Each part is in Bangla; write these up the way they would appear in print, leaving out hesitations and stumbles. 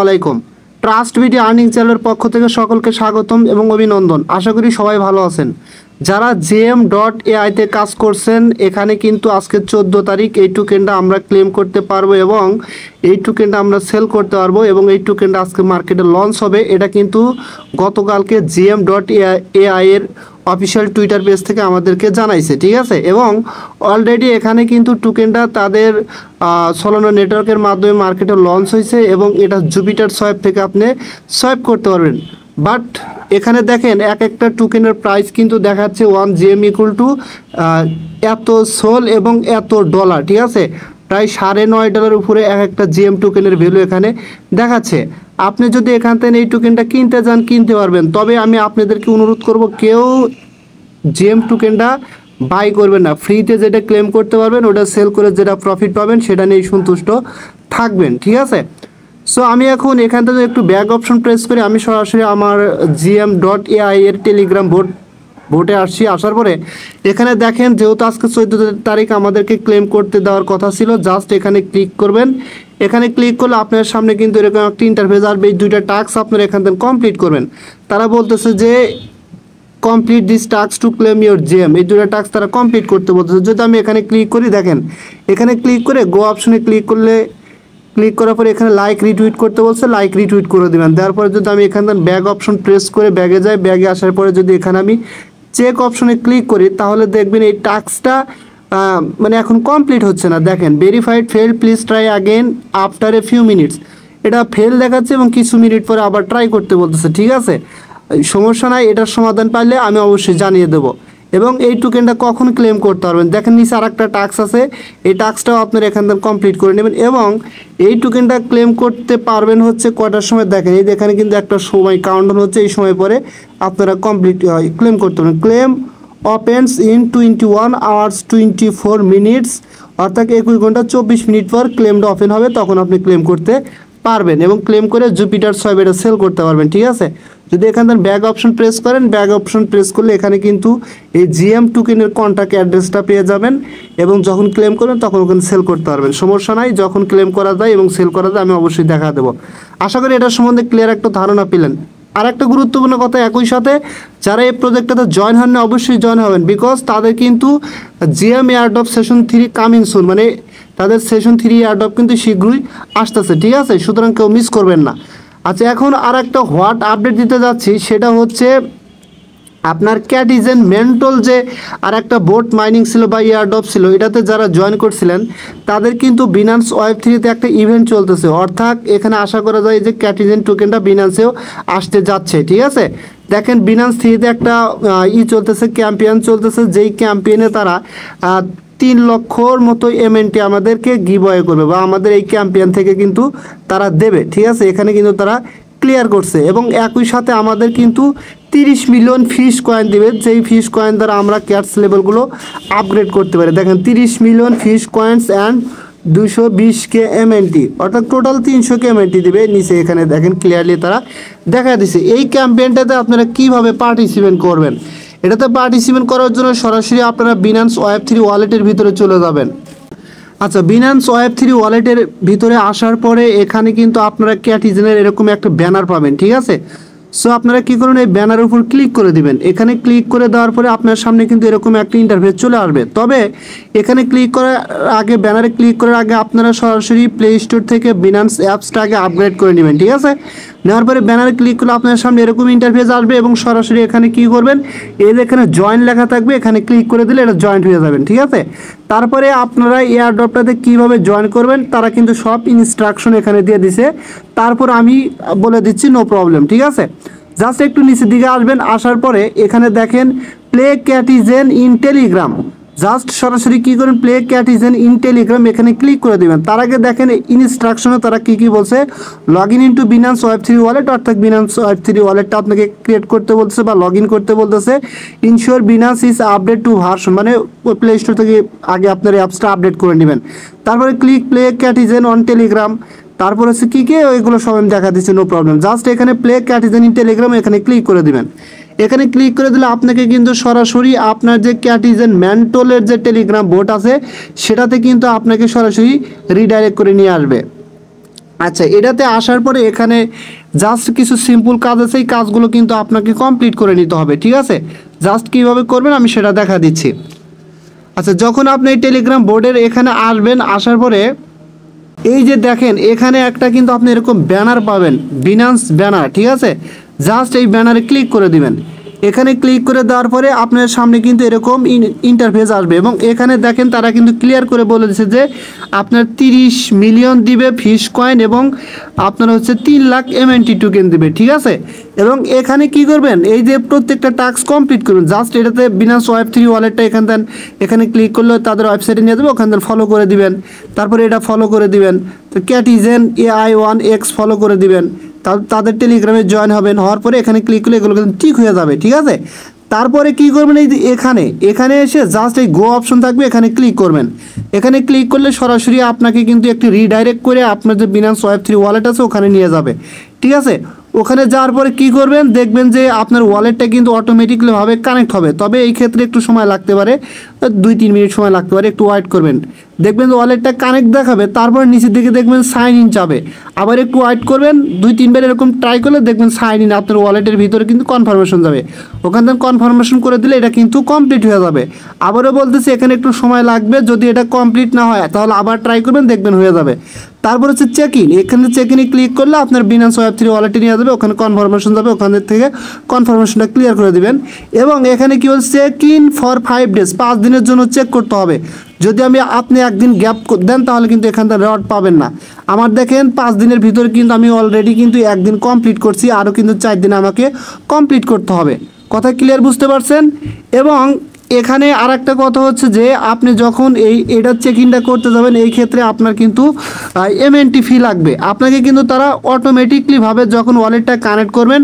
আলাইকুম। ট্রাস্ট বিডি আর্নিং চ্যানেলের পক্ষ থেকে সকলকে স্বাগতম এবং অভিনন্দন। আশা করি সবাই ভালো আছেন। যারা gem.ai-তে কাজ করছেন, এখানে কিন্তু আজকে 14 তারিখ এই টোকেনটা আমরা ক্লেম করতে পারবো এবং এই টোকেনটা আমরা সেল করতে পারবো এবং এই টোকেনটা আজকে মার্কেটে লঞ্চ হবে। এটা কিন্তু গতকালকে gem.ai এর অফিসিয়াল টুইটার পেজ থেকে আমাদেরকে জানাইছে, ঠিক আছে। এবং অলরেডি এখানে কিন্তু টোকেনটা তাদের সলোনা নেটওয়ার্কের মাধ্যমে মার্কেটে লঞ্চ হয়েছে এবং এটা জুপিটার সোয়াইপ থেকে আপনি সোয়াইপ করতে পারবেন। বাট এখানে দেখেন এক একটা টোকেনের প্রাইস কিন্তু দেখাচ্ছে 1 GM ইকুয়াল টু এত সোল এবং এত ডলার, ঠিক আছে। প্রায় $9.5 উপরে এক একটা GM টোকেনের ভ্যালু এখানে দেখাচ্ছে। আপনি যদি এখান থেকে এই টোকেনটা কিনতে চান কিনতে পারবেন, তবে আমি আপনাদেরকে অনুরোধ করব কেউ GM টোকেনটা বাই করবেন না। ফ্রিতে যেটা ক্লেম করতে পারবেন ওটা সেল করে যেটা প্রফিট পাবেন সেটা নিয়েই সন্তুষ্ট থাকবেন, ঠিক আছে। সো আমি এখন এখান থেকে একটু ব্যাক অপশন প্রেস করে আমি সরাসরি আমার gem.ai এর টেলিগ্রাম বোটে আসছি। আসার পরে এখানে দেখেন যেহেতু আজকে 14 তারিখ আমাদেরকে ক্লেম করতে দেওয়ার কথা ছিল, জাস্ট এখানে ক্লিক করবেন। এখানে ক্লিক করলে আপনার সামনে কিন্তু এরকম একটা ইন্টারফেস আসবে। এই দুইটা টাস্ক আপনারা এখান থেকে কমপ্লিট করবেন। তারা বলতেছে যে complete this task to claim your GM, এই দুটো টাস্ক তারা কমপ্লিট করতে বলতেছে। যদি আমি এখানে ক্লিক করি, দেখেন এখানে ক্লিক করে গো অপশনে ক্লিক করার পরে এখানে লাইক রিটুইট করতে বলছে, লাইক রিটুইট করে দেবেন। দেওয়ার পরে যদি আমি এখান থেকে ব্যাগ অপশন প্রেস করে ব্যাগে যাই, ব্যাগে আসার পরে যদি এখানে আমি চেক অপশনে ক্লিক করি, তাহলে দেখবেন এই টাস্কটা মানে এখন কমপ্লিট হচ্ছে না। দেখেন verified fail, please try again after a few minutes, এটা ফেল দেখাচ্ছে এবং কিছু মিনিট পরে আবার ট্রাই করতে বলতেছে, ঠিক আছে। সমস্যা নাই, এটার সমাধান পাইলে আমি অবশ্যই জানিয়ে দেবো। এবং এই টোকেনটা কখন ক্লেম করতে পারবেন, দেখেন নিচে আর একটা টাস্ক আছে, এই টাস্কটাও আপনারা এখান থেকে কমপ্লিট করে নেবেন এবং এই টোকেনটা ক্লেম করতে পারবেন হচ্ছে কয়টার সময়। দেখেন এই এখানে কিন্তু একটা সময় কাউন্টডাউন হচ্ছে, এই সময় পরে আপনারা কমপ্লিট ক্লেম করতে পারবেন। Claim opens in 21 hours 24 minutes, অর্থাৎ 21 ঘন্টা 24 মিনিট পর ক্লেমটা ওপেন হবে, তখন আপনি ক্লেম করতে পারবেন এবং ক্লেম করে জুপিটার সোয়াইপ এটা সেল করতে পারবেন, ঠিক আছে। যদি এখান থেকে ব্যাগ অপশন প্রেস করেন, ব্যাগ অপশন প্রেস করলে এখানে কিন্তু এই GM টোকেনের কন্ট্যাক্ট অ্যাড্রেসটা পেয়ে যাবেন এবং যখন ক্লেম করবেন তখন ওখানে সেল করতে পারবেন। সমস্যা নাই, যখন ক্লেম করা যায় এবং সেল করা যায় আমি অবশ্যই দেখা দেবো। আশা করি এটার সম্বন্ধে ক্লিয়ার একটা ধারণা পেলেন। আর একটা গুরুত্বপূর্ণ কথা, একই সাথে যারা এই প্রজেক্টটাতে জয়েন হন না অবশ্যই জয়েন হবেন, বিকজ তাদের কিন্তু GM airdrop session 3 coming soon, মানে তাদের সেশন 3 এয়ারড্রপ কিন্তু শীঘ্রই আসতেছে, ঠিক আছে। সুতরাং কেউ মিস করবেন না। আচ্ছা, এখন আর একটা হোয়াট আপডেট দিতে যাচ্ছি, সেটা হচ্ছে আপনার ক্যাটিজেন মেন্টল যে আর একটা বোট মাইনিং ছিল বা এয়ারড্রপ ছিল, এটাতে যারা জয়েন করছিলেন তাদের কিন্তু বিনান্স ওয়েব3-তে একটা ইভেন্ট চলতেছে। অর্থাৎ এখানে আশা করা যায় যে ক্যাটিজেন টোকেনটা বিনান্সেও আসতে যাচ্ছে, ঠিক আছে। দেখেন বিনান্স 3-তে একটা চলতেছে, ক্যাম্পেইন চলতেছে, যেই ক্যাম্পেইনে তারা 3 লক্ষর মতো MNT আমাদেরকে গিভওয়ে করবে বা আমাদের এই ক্যাম্পেইন থেকে কিন্তু তারা দেবে, ঠিক আছে। এখানে কিন্তু তারা ক্লিয়ার করছে এবং একই সাথে আমাদের কিন্তু 30 মিলিয়ন ফিশ কয়েন দেবে, যেই ফিশ কয়েন দ্বারা আমরা ক্যাটস লেভেলগুলো আপগ্রেড করতে পারি। দেখেন 30 million fish coins and 220K MNT, অর্থাৎ টোটাল 300K MNT দেবে। নিচে এখানে দেখেন ক্লিয়ারলি তারা দেখা দিছে। এই ক্যাম্পেইনটাতে আপনারা কিভাবে পার্টিসিপেট করবেন, এটাতে পার্টিসিপেট করার জন্য সরাসরি আপনারা বিনান্স ওয়েব3 ওয়ালেটের ভিতরে চলে যাবেন। আচ্ছা, বিনান্স ওয়েব3 ওয়ালেটের ভিতরে আসার পরে এখানে কিন্তু আপনারা ক্যাটিজেনের এরকম একটা ব্যানার পাবেন, ঠিক আছে। সো আপনারা কী করুন, এই ব্যানারের উপর ক্লিক করে দিবেন। এখানে ক্লিক করে দেওয়ার পরে আপনার সামনে কিন্তু এরকম একটা ইন্টারফেস চলে আসবে। তবে এখানে ক্লিক করার আগে, ব্যানারে ক্লিক করার আগে আপনারা সরাসরি প্লে স্টোর থেকে বিনান্স অ্যাপসটা আগে আপগ্রেড করে নেবেন, ঠিক আছে। নেওয়ার পরে ব্যানারে ক্লিক করলে আপনার সামনে এরকম ইন্টারফেস আসবে এবং সরাসরি এখানে কী করবেন, এই যে এখানে জয়েন লেখা থাকবে, এখানে ক্লিক করে দিলে এটা জয়েন্ট হয়ে যাবেন, ঠিক আছে। তারপরে আপনারা এয়ারড্রপটাতে কীভাবে জয়েন করবেন তারা কিন্তু সব ইনস্ট্রাকশন এখানে দিয়ে দিছে। তারপর আমি বলে দিচ্ছি, নো প্রবলেম, ঠিক আছে। জাস্ট একটু নিচের দিকে আসবেন, আসার পরে এখানে দেখেন play Catizen in Telegram, just সরাসরি কী করেন, প্লে ক্যাটিজেন ইন টেলিগ্রাম এখানে ক্লিক করে দেবেন। তার আগে দেখেন ইনস্ট্রাকশনে তারা কী বলছে, লগ ইন ইন্টু বিনান্স ওয়েব3 ওয়ালেট, অর্থাৎ বিনান্স ওয়েব3 ওয়ালেটটা আপনাকে ক্রিয়েট করতে বলতেছে বা লগ ইন করতে বলতেছে। Ensure Binance is update to version, মানে ওই প্লে স্টোর থেকে আগে আপনার অ্যাপসটা আপডেট করে নেবেন। তারপরে ক্লিক প্লে ক্যাটিজেন অন টেলিগ্রাম, তারপর হচ্ছে কী ওইগুলো সব আমি দেখা দিচ্ছি, নো প্রবলেম। জাস্ট এখানে প্লে ক্যাটিজেন ইন টেলিগ্রাম এখানে ক্লিক করে দিবেন। এখানে ক্লিক করে দিলে আপনাকে কিন্তু সরাসরি আপনার যে ক্যাটিজেন মেন্টলের যে টেলিগ্রাম বোট আছে সেটাতে কিন্তু আপনাকে সরাসরি রিডাইরেক্ট করে নিয়ে আসবে। আচ্ছা, এটাতে আসার পরে এখানে জাস্ট কিছু সিম্পল কাজ আছে, এই কাজগুলো কিন্তু আপনাকে কমপ্লিট করে নিতে হবে, ঠিক আছে? জাস্ট কীভাবে করবেন আমি সেটা দেখা দিচ্ছি। আচ্ছা, যখন আপনি এই টেলিগ্রাম বোর্ডের এখানে আসবেন, আসার পরে এই যে দেখেন এখানে একটা কিন্তু আপনি এরকম ব্যানার পাবেন, বিনান্স ব্যানার, ঠিক আছে? জাস্ট এই ব্যানারে ক্লিক করে দিবেন। এখানে ক্লিক করে দেওয়ার পরে আপনার সামনে কিন্তু এরকম ইন্টারফেস আসবে এবং এখানে দেখেন তারা কিন্তু ক্লিয়ার করে বলে দিচ্ছে যে আপনার 30 মিলিয়ন দিবে ফিশ কয়েন এবং আপনার হচ্ছে 3 লাখ MNT টোকেন দিবে, ঠিক আছে? এবং এখানে কি করবেন, এই যে প্রত্যেকটা টাস্ক কমপ্লিট করবেন। জাস্ট এটাতে বিনান্স Web3 ওয়ালেটটা এখানে ক্লিক করলে তাদের ওয়েবসাইটে নিয়ে যাবে, ওখান থেকে ফলো করে দিবেন। তারপরে এটা ফলো করে দিবেন, তো ক্যাটিজেন AI1X ফলো করে দিবেন। তাদের টেলিগ্রামে জয়েন হবেন, হওয়ার পরে এখানে ক্লিক করলে এগুলো কিন্তু ঠিক হয়ে যাবে, ঠিক আছে? তারপরে কি করবেন, এই যে এখানে এসে জাস্ট এই গো অপশন থাকবে, এখানে ক্লিক করবেন। এখানে ক্লিক করলে সরাসরি আপনাকে কিন্তু একটি রিডাইরেক্ট করে আপনার যে বিনান্স Web3 ওয়ালেট আছে ওখানে নিয়ে যাবে, ঠিক আছে? ওখানে যাওয়ার পরে কী করবেন, দেখবেন যে আপনার ওয়ালেটটা কিন্তু অটোমেটিকলিভাবে কানেক্ট হবে। তবে এই ক্ষেত্রে একটু সময় লাগতে পারে, 2-3 মিনিট সময় লাগতে পারে, একটু ওয়েট করবেন। দেখবেন যে ওয়ালেটটা কানেক্ট দেখাবে, তারপর নিচের দিকে দেখবেন সাইন ইন যাবে, আবার একটু ওয়েট করবেন, 2-3 বার এরকম ট্রাই করলে দেখবেন সাইন ইন আপনার ওয়ালেটের ভিতরে কিন্তু কনফার্মেশন যাবে। ওখান থেকে কনফার্মেশন করে দিলে এটা কিন্তু কমপ্লিট হয়ে যাবে। আবারও বলতেছি এখানে একটু সময় লাগবে, যদি এটা কমপ্লিট না হয় তাহলে আবার ট্রাই করবেন, দেখবেন হয়ে যাবে। তারপর হচ্ছে চেক ইন, এখানে চেক ইনে ক্লিক করলে আপনার বিনান্স Web3 ওয়ালেটে নিয়ে যাবে, ওখানে কনফার্মেশন যাবে, ওখান থেকে কনফার্মেশনটা ক্লিয়ার করে দিবেন। এবং এখানে কি বলছে, চেক ইন ফর 5 ডেজ, 5 দিনের জন্য চেক করতে হবে। যদি আপনি একদিন গ্যাপ দেন তাহলে কিন্তু এখান থেকে রেওয়ার্ড পাবেন না। আমার দেখেন 5 দিনের ভিতরে কিন্তু আমি অলরেডি কিন্তু একদিন কমপ্লিট করছি, আরও কিন্তু 4 দিন আমাকে কমপ্লিট করতে হবে। কথা ক্লিয়ার, বুঝতে পারছেন? এবং এখানে আর একটা কথা হচ্ছে যে আপনি যখন এটা চেক ইনটা করতে যাবেন, এই ক্ষেত্রে আপনার কিন্তু MNT ফি লাগবে। আপনাকে কিন্তু তারা অটোমেটিকলিভাবে যখন ওয়ালেটটা কানেক্ট করবেন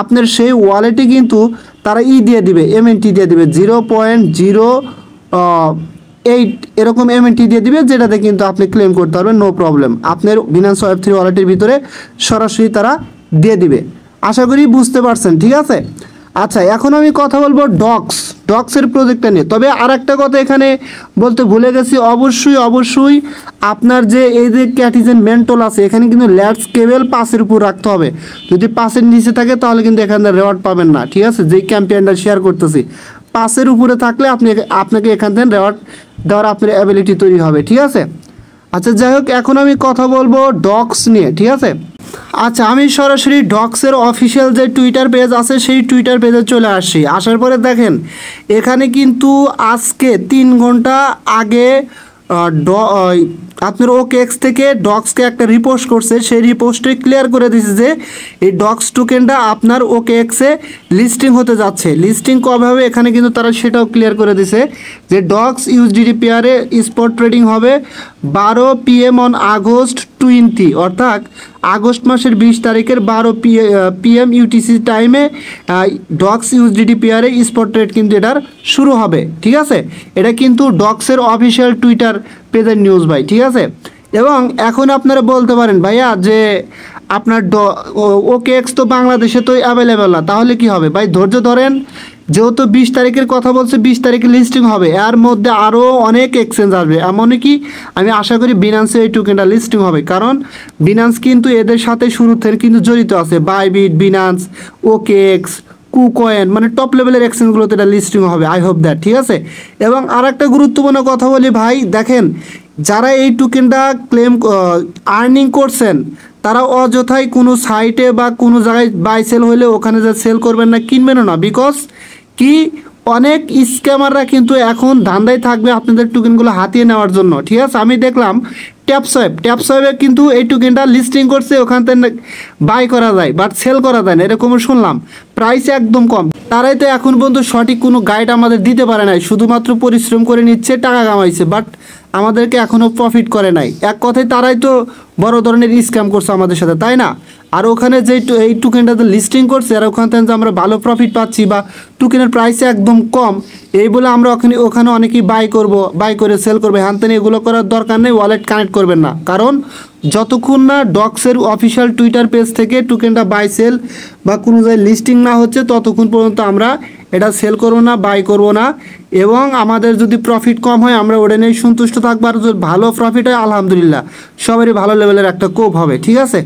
আপনার সেই ওয়ালেটে কিন্তু তারা দিয়ে দিবে, MNT দিয়ে দিবে 0.08 এরকম MNT দিয়ে দিবে, যেটাতে কিন্তু আপনি ক্লেম করতে পারবেন, নো প্রবলেম। আপনার বিনান্স Web3 ওয়ালেটের ভিতরে সরাসরি তারা দিয়ে দিবে। আশা করি বুঝতে পারছেন, ঠিক আছে? আচ্ছা, এখন আমি কথা বলবো ডক্সের প্রজেক্টটা নিয়ে। তবে আর একটা কথা এখানে বলতে ভুলে গেছি, অবশ্যই আপনার যে এই যে ক্যাটিজেন মেন্টল আছে এখানে কিন্তু ল্যাডস কেবল 5-এর উপর রাখতে হবে। যদি 5-এর নিচে থাকে তাহলে কিন্তু এখানে রেওয়ার্ড পাবেন না, ঠিক আছে? যেই ক্যাম্পেইনটা শেয়ার করতেছি 5-এর উপরে থাকলে আপনাকে এখান থেকে রেওয়ার্ড দেওয়ার আপনার অ্যাবিলিটি তৈরি হবে, ঠিক আছে? আচ্ছা, যাই হোক, এখন আমি কথা বলবো ডক্স নিয়ে, ঠিক আছে? আচ্ছা, আমি সরাসরি ডক্সের অফিসিয়াল যে টুইটার পেজ আছে সেই টুইটার পেজে চলে আসি। আসার পরে দেখেন এখানে কিন্তু আজকে 3 ঘন্টা আগে আপনার OKX থেকে ডক্সকে একটা রিপোস্ট করছে, সেই রিপোস্টে ক্লিয়ার করে দিয়েছে যে এই ডক্স টোকেনটা আপনার OKX-এ লিস্টিং হতে যাচ্ছে। লিস্টিং কবে হবে এখানে কিন্তু তারা সেটাও ক্লিয়ার করে দিয়েছে যে ডক্স USDT পেয়ারে স্পট ট্রেডিং হবে 12 PM অন আগস্ট 20, অর্থাৎ আগস্ট মাসের 20 তারিখের 12 PM UTC টাইমে ডক্স USDT পেয়ারে স্পট ট্রেড কিন্তু এটার শুরু হবে, ঠিক আছে? এটা কিন্তু ডক্সের অফিসিয়াল টুইটার পেজের নিউজ ভাই, ঠিক আছে? এবং এখন আপনারা বলতে পারেন ভাইয়া যে আপনার OKX তো বাংলাদেশে তো অ্যাভেলেবেল না, তাহলে কি হবে? ভাই ধৈর্য ধরেন, যেহেতু 20 তারিখের কথা বলছে, 20 তারিখে লিস্টিং হবে, এর মধ্যে আরও অনেক এক্সচেঞ্জ আসবে। এমনকি আমি আশা করি বিনান্সে এই টোকেনটা লিস্টিং হবে, কারণ বিনান্স কিন্তু এদের সাথে শুরু থেকে কিন্তু জড়িত আছে। বাইবিট, বিনান্স, OKX, কুকয়েন, মানে টপ লেভেলের এক্সচেঞ্জগুলোতে এটা লিস্টিং হবে, আই হোপ দ্যাট, ঠিক আছে? এবং আর একটা গুরুত্বপূর্ণ কথা বলি ভাই, দেখেন যারা এই টোকেনটা ক্লেম আর্নিং করছেন তারা অযথাই কোনো সাইটে বা কোনো জায়গায় বাই সেল হলে ওখানে যা সেল করবেন না, কিনবেনও না। বিকজ কি, অনেক স্ক্যামাররা কিন্তু এখন ধান্দায় থাকবে আপনাদের টোকেনগুলো হাতিয়ে নেওয়ার জন্য, ঠিক আছে? আমি দেখলাম ট্যাপসোয়েবে কিন্তু এই টোকেনটা লিস্টিং করছে, ওখান থেকে বাই করা যায় বাট সেল করা যায় না, এরকমও শুনলাম। প্রাইস একদম কম। তারাই তো এখন পর্যন্ত সঠিক কোনো গাইড আমাদের দিতে পারে নাই, শুধুমাত্র পরিশ্রম করে নিচ্ছে, টাকা কামাইছে, বাট আমাদেরকে এখনও প্রফিট করে নাই। এক কথায় তারাই তো বড় ধরনের স্ক্যাম করছে আমাদের সাথে, তাই না? আর ওখানে যে এই টোকেনটাতে লিস্টিং করছে আর ওখান থেকে যে আমরা ভালো প্রফিট পাচ্ছি বা টোকেনের প্রাইস একদম কম, এই বলে আমরা ওখানে অনেকেই বাই করে সেল করবে, হ্যান এগুলো করার দরকার নেই। ওয়ালেট কানেক্ট করবেন না, কারণ যতক্ষণ না ডক্সের অফিসিয়াল টুইটার পেজ থেকে টোকেনটা বাই সেল বা কোনো জায়গায় লিস্টিং না হচ্ছে ততক্ষণ পর্যন্ত আমরা এটা সেল করবো না, বাই করবো না। এবং আমাদের যদি প্রফিট কম হয় আমরা ওটা নিয়েই সন্তুষ্ট থাকবো, আর যদি ভালো প্রফিট হয় আলহামদুলিল্লাহ সবারই ভালো লেভেলের একটা কোপ হবে, ঠিক আছে।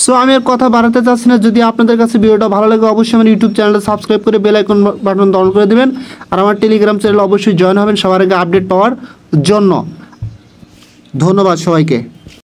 সো আমি আর কথা বাড়াতে চাচ্ছি না, যদি আপনাদের কাছে ভিডিওটা ভালো লাগে অবশ্যই আমার ইউটিউব চ্যানেলটা সাবস্ক্রাইব করে বেল আইকন বাটন অন করে দেবেন, আর আমার টেলিগ্রাম চ্যানেলে অবশ্যই জয়েন হবেন সবার আগে আপডেট পাওয়ার জন্য। ধন্যবাদ সবাইকে।